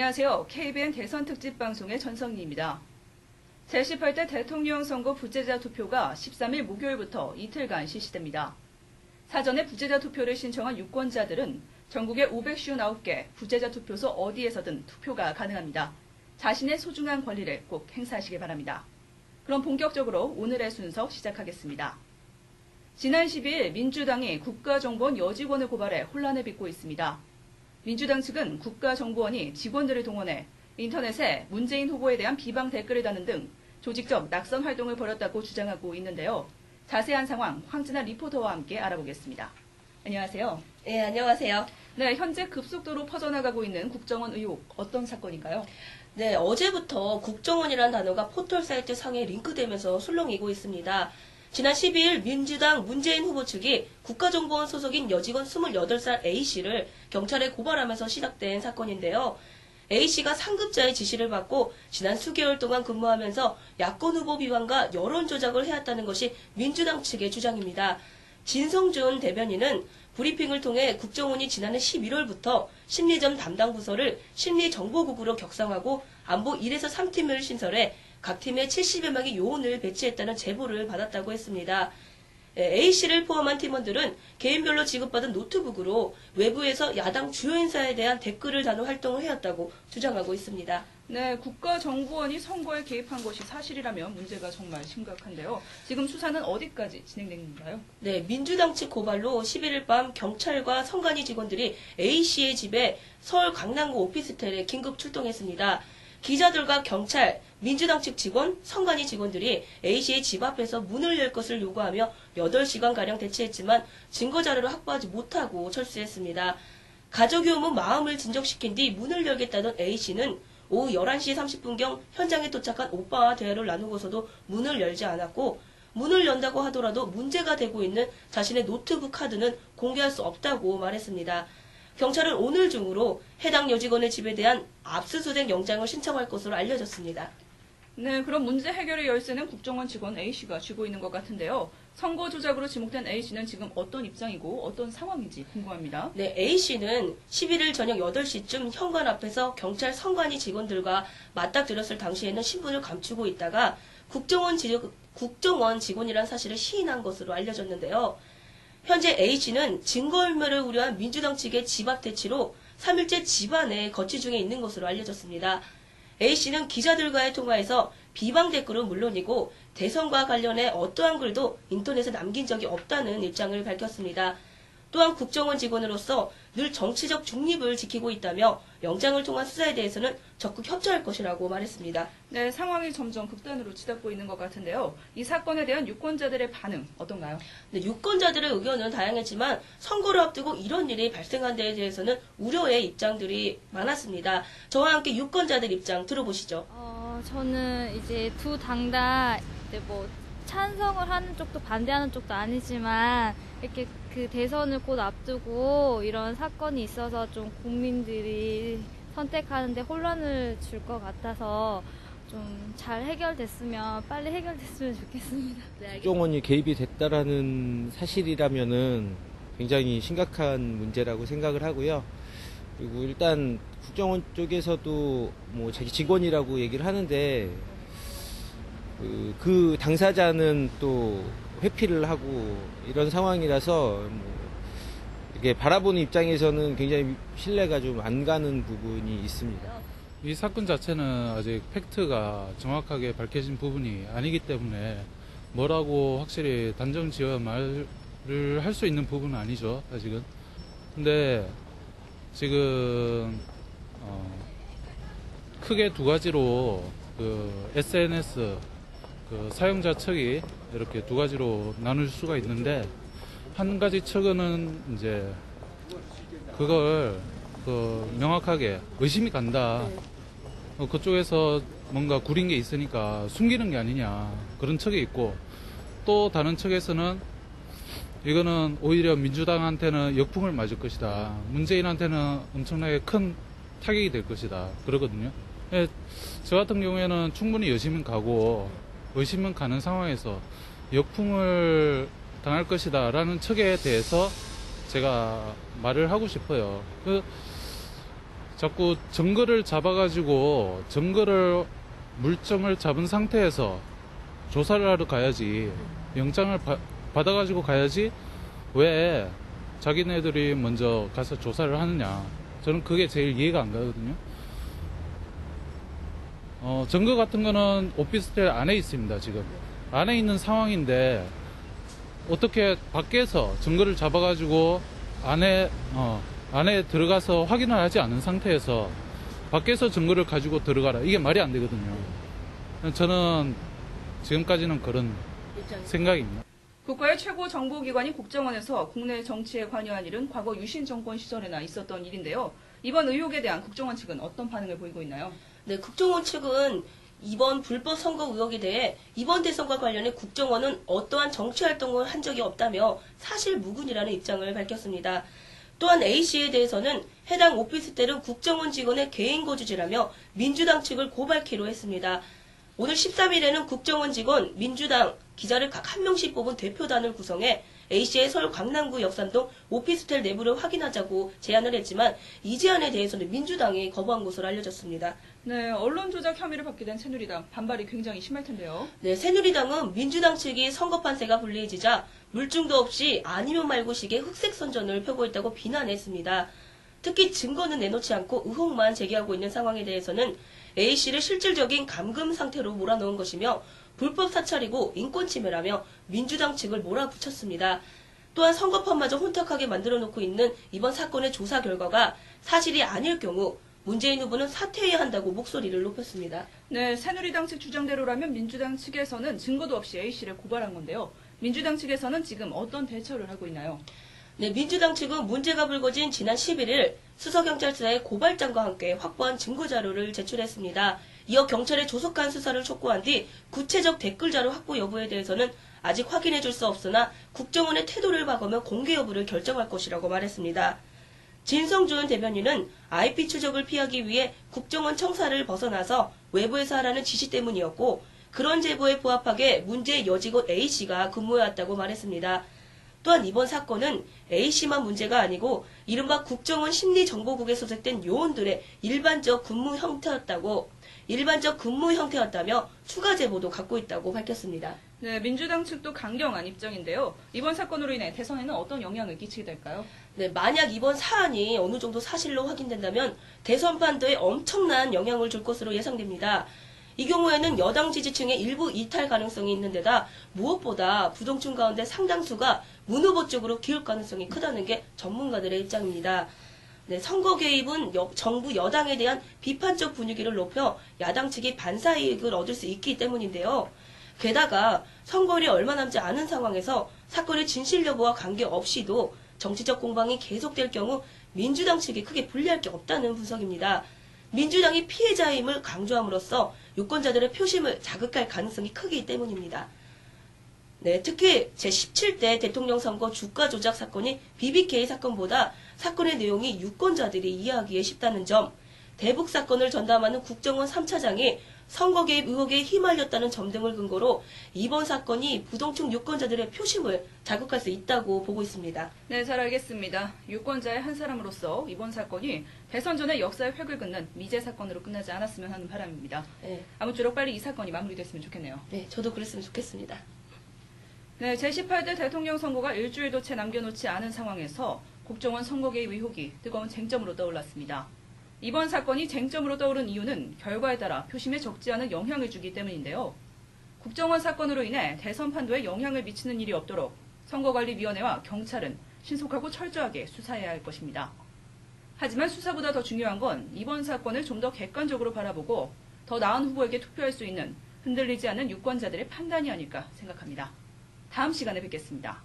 안녕하세요. KBN 대선 특집 방송의 전성리입니다. 제18대 대통령 선거 부재자 투표가 13일 목요일부터 이틀간 실시됩니다. 사전에 부재자 투표를 신청한 유권자들은 전국의 559개 부재자 투표소 어디에서든 투표가 가능합니다. 자신의 소중한 권리를 꼭 행사하시기 바랍니다. 그럼 본격적으로 오늘의 순서 시작하겠습니다. 지난 12일 민주당이 국가정보원 여직원을 고발해 혼란을 빚고 있습니다. 민주당 측은 국가정보원이 직원들을 동원해 인터넷에 문재인 후보에 대한 비방 댓글을 다는 등 조직적 낙선 활동을 벌였다고 주장하고 있는데요. 자세한 상황 황진아 리포터와 함께 알아보겠습니다. 안녕하세요. 네, 안녕하세요. 네, 현재 급속도로 퍼져나가고 있는 국정원 의혹 어떤 사건인가요? 네, 어제부터 국정원이라는 단어가 포털 사이트 상에 링크되면서 술렁이고 있습니다. 지난 12일 민주당 문재인 후보 측이 국가정보원 소속인 여직원 28살 A씨를 경찰에 고발하면서 시작된 사건인데요. A씨가 상급자의 지시를 받고 지난 수개월 동안 근무하면서 야권 후보 비방과 여론 조작을 해왔다는 것이 민주당 측의 주장입니다. 진성준 대변인은 브리핑을 통해 국정원이 지난해 11월부터 심리전 담당 부서를 심리정보국으로 격상하고 안보 1에서 3팀을 신설해 각 팀에 70여 명의 요원을 배치했다는 제보를 받았다고 했습니다. A씨를 포함한 팀원들은 개인별로 지급받은 노트북으로 외부에서 야당 주요 인사에 대한 댓글을 다는 활동을 해왔다고 주장하고 있습니다. 네, 국가정보원이 선거에 개입한 것이 사실이라면 문제가 정말 심각한데요. 지금 수사는 어디까지 진행되는가요? 네, 민주당 측 고발로 11일 밤 경찰과 선관위 직원들이 A씨의 집에 서울 강남구 오피스텔에 긴급 출동했습니다. 기자들과 경찰, 민주당 측 직원, 선관위 직원들이 A씨의 집 앞에서 문을 열 것을 요구하며 8시간가량 대치했지만 증거자료를 확보하지 못하고 철수했습니다. 가족이 오면 마음을 진정시킨 뒤 문을 열겠다던 A씨는 오후 11시 30분경 현장에 도착한 오빠와 대화를 나누고서도 문을 열지 않았고 문을 연다고 하더라도 문제가 되고 있는 자신의 노트북 카드는 공개할 수 없다고 말했습니다. 경찰은 오늘 중으로 해당 여직원의 집에 대한 압수수색 영장을 신청할 것으로 알려졌습니다. 네, 그럼 문제 해결의 열쇠는 국정원 직원 A씨가 쥐고 있는 것 같은데요. 선거 조작으로 지목된 A씨는 지금 어떤 입장이고 어떤 상황인지 궁금합니다. 네, A씨는 11일 저녁 8시쯤 현관 앞에서 경찰 선관위 직원들과 맞닥뜨렸을 당시에는 신분을 감추고 있다가 국정원 직원이란 사실을 시인한 것으로 알려졌는데요. 현재 A씨는 증거인멸을 우려한 민주당 측의 집 앞 대치로 3일째 집 안에 거치 중에 있는 것으로 알려졌습니다. A씨는 기자들과의 통화에서 비방 댓글은 물론이고 대선과 관련해 어떠한 글도 인터넷에 남긴 적이 없다는 입장을 밝혔습니다. 또한 국정원 직원으로서 늘 정치적 중립을 지키고 있다며 영장을 통한 수사에 대해서는 적극 협조할 것이라고 말했습니다. 네, 상황이 점점 극단으로 치닫고 있는 것 같은데요. 이 사건에 대한 유권자들의 반응 어떤가요? 네, 유권자들의 의견은 다양했지만 선거를 앞두고 이런 일이 발생한 데에 대해서는 우려의 입장들이 많았습니다. 저와 함께 유권자들 입장 들어보시죠. 저는 이제 두 당 다 찬성을 하는 쪽도 반대하는 쪽도 아니지만 이렇게 그 대선을 곧 앞두고 이런 사건이 있어서 좀 국민들이 선택하는데 혼란을 줄 것 같아서 좀 잘 해결됐으면 빨리 해결됐으면 좋겠습니다. 네, 국정원이 개입이 됐다라는 사실이라면은 굉장히 심각한 문제라고 생각을 하고요. 그리고 일단 국정원 쪽에서도 뭐 자기 직원이라고 얘기를 하는데 그 당사자는 또 회피를 하고 이런 상황이라서 이게 바라보는 입장에서는 굉장히 신뢰가 좀 안 가는 부분이 있습니다. 이 사건 자체는 아직 팩트가 정확하게 밝혀진 부분이 아니기 때문에 뭐라고 확실히 단정 지어 말을 할 수 있는 부분은 아니죠, 아직은. 근데 지금 크게 두 가지로 SNS 사용자 측이 이렇게 두 가지로 나눌 수가 있는데, 한 가지 측은 이제 그걸 명확하게 의심이 간다. 그쪽에서 뭔가 구린 게 있으니까 숨기는 게 아니냐, 그런 측이 있고, 또 다른 측에서는 이거는 오히려 민주당한테는 역풍을 맞을 것이다, 문재인한테는 엄청나게 큰 타격이 될 것이다, 그러거든요. 저 같은 경우에는 충분히 의심은 가는 상황에서 역풍을 당할 것이다 라는 측에 대해서 제가 말을 하고 싶어요. 자꾸 증거를 잡아가지고 증거를 물증을 잡은 상태에서 조사를 하러 가야지, 영장을 받아가지고 가야지 왜 자기네들이 먼저 가서 조사를 하느냐. 저는 그게 제일 이해가 안 가거든요. 증거 같은 거는 오피스텔 안에 있습니다. 지금 안에 있는 상황인데 어떻게 밖에서 증거를 잡아가지고 안에 들어가서 확인을 하지 않은 상태에서 밖에서 증거를 가지고 들어가라, 이게 말이 안 되거든요. 저는 지금까지는 그런 생각입니다. 국가의 최고 정보기관인 국정원에서 국내 정치에 관여한 일은 과거 유신 정권 시절에나 있었던 일인데요. 이번 의혹에 대한 국정원 측은 어떤 반응을 보이고 있나요? 네, 국정원 측은 이번 불법 선거 의혹에 대해 이번 대선과 관련해 국정원은 어떠한 정치 활동을 한 적이 없다며 사실 무근이라는 입장을 밝혔습니다. 또한 A씨에 대해서는 해당 오피스텔은 국정원 직원의 개인 거주지라며 민주당 측을 고발키로 했습니다. 오늘 13일에는 국정원 직원, 민주당 기자를 각 한 명씩 뽑은 대표단을 구성해 A씨의 서울 강남구 역삼동 오피스텔 내부를 확인하자고 제안을 했지만 이 제안에 대해서는 민주당이 거부한 것으로 알려졌습니다. 네, 언론 조작 혐의를 받게 된 새누리당 반발이 굉장히 심할 텐데요. 네, 새누리당은 민주당 측이 선거 판세가 불리해지자 물증도 없이 아니면 말고식의 흑색 선전을 펴고 있다고 비난했습니다. 특히 증거는 내놓지 않고 의혹만 제기하고 있는 상황에 대해서는 A씨를 실질적인 감금 상태로 몰아넣은 것이며 불법 사찰이고 인권침해라며 민주당 측을 몰아붙였습니다. 또한 선거판마저 혼탁하게 만들어놓고 있는 이번 사건의 조사 결과가 사실이 아닐 경우 문재인 후보는 사퇴해야 한다고 목소리를 높였습니다. 네, 새누리당 측 주장대로라면 민주당 측에서는 증거도 없이 A씨를 고발한 건데요. 민주당 측에서는 지금 어떤 대처를 하고 있나요? 네, 민주당 측은 문제가 불거진 지난 11일 수서경찰서에 고발장과 함께 확보한 증거자료를 제출했습니다. 이어 경찰에 조속한 수사를 촉구한 뒤 구체적 댓글자료 확보 여부에 대해서는 아직 확인해 줄 수 없으나 국정원의 태도를 봐가며 공개 여부를 결정할 것이라고 말했습니다. 진성준 대변인은 IP 추적을 피하기 위해 국정원 청사를 벗어나서 외부에서 하라는 지시 때문이었고 그런 제보에 부합하게 문제의 여직원 A씨가 근무해왔다고 말했습니다. 또한 이번 사건은 A씨만 문제가 아니고 이른바 국정원 심리정보국에 소속된 요원들의 일반적 근무 형태였다며 추가 제보도 갖고 있다고 밝혔습니다. 네, 민주당 측도 강경한 입장인데요. 이번 사건으로 인해 대선에는 어떤 영향을 끼치게 될까요? 네, 만약 이번 사안이 어느 정도 사실로 확인된다면 대선 판도에 엄청난 영향을 줄 것으로 예상됩니다. 이 경우에는 여당 지지층의 일부 이탈 가능성이 있는 데다 무엇보다 부동층 가운데 상당수가 문 후보 쪽으로 기울 가능성이 크다는 게 전문가들의 입장입니다. 네, 선거 개입은 정부 여당에 대한 비판적 분위기를 높여 야당 측이 반사이익을 얻을 수 있기 때문인데요. 게다가 선거일이 얼마 남지 않은 상황에서 사건의 진실 여부와 관계없이도 정치적 공방이 계속될 경우 민주당 측이 크게 불리할 게 없다는 분석입니다. 민주당이 피해자임을 강조함으로써 유권자들의 표심을 자극할 가능성이 크기 때문입니다. 네, 특히 제17대 대통령 선거 주가 조작 사건이 BBK 사건보다 사건의 내용이 유권자들이 이해하기에 쉽다는 점, 대북 사건을 전담하는 국정원 3차장이 선거 개입 의혹에 휘말렸다는 점 등을 근거로 이번 사건이 부동층 유권자들의 표심을 자극할 수 있다고 보고 있습니다. 네, 잘 알겠습니다. 유권자의 한 사람으로서 이번 사건이 대선 전의 역사의 획을 긋는 미제 사건으로 끝나지 않았으면 하는 바람입니다. 네, 아무쪼록 빨리 이 사건이 마무리됐으면 좋겠네요. 네, 저도 그랬으면 좋겠습니다. 네, 제18대 대통령 선거가 일주일도 채 남겨놓지 않은 상황에서 국정원 선거 개입 의혹이 뜨거운 쟁점으로 떠올랐습니다. 이번 사건이 쟁점으로 떠오른 이유는 결과에 따라 표심에 적지 않은 영향을 주기 때문인데요. 국정원 사건으로 인해 대선 판도에 영향을 미치는 일이 없도록 선거관리위원회와 경찰은 신속하고 철저하게 수사해야 할 것입니다. 하지만 수사보다 더 중요한 건 이번 사건을 좀 더 객관적으로 바라보고 더 나은 후보에게 투표할 수 있는 흔들리지 않는 유권자들의 판단이 아닐까 생각합니다. 다음 시간에 뵙겠습니다.